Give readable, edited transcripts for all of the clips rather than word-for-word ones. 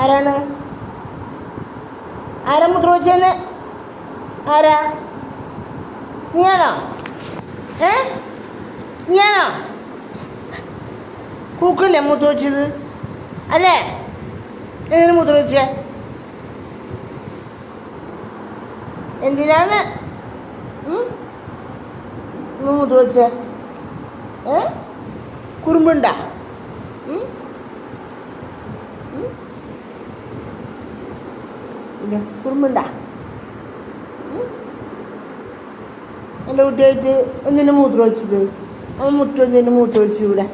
ആരാണ്? ആരാ മൂത്രം വെച്ചെന്ന്? ആരാ? നീയാണോ? നീയാണോ? കൂക്കല്ലേ മൂത്രം വെച്ചത് അല്ലേ? എങ്ങനെ മൂത്രം വെച്ചേ? എന്തിനാന്ന് മൂത്രം വെച്ചേ? കുറുമ്പുണ്ടാ? കുറുമ്പുണ്ടാ? എൻ്റെ കുട്ടിയായിട്ട് എന്തിനു മൂത്രം വെച്ചത്? അവൻ മുറ്റം എന്തിനു മൂത്രം വെച്ചു ഇവിടെ?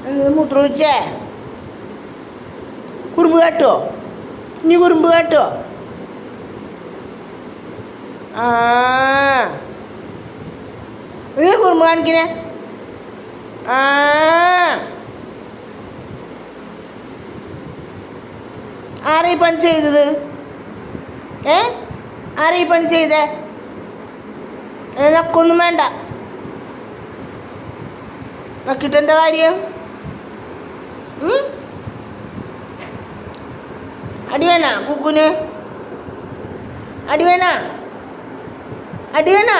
എന്തിനു മൂത്രം വെച്ചേ? കുറുമ്പ് കേട്ടോ? ഇനി കുറുമ്പ് കേട്ടോ? നീ കുറുമ്പ് കാണിക്കണേ? ആരെ പണി ചെയ്തത്? ആരെ പണി ചെയ്തേ? നക്കൊന്നും വേണ്ട. നക്കിട്ടെന്താ കാര്യം? അടി വേണ കുക്കുന്? അടി വേണ? അടി വേണ?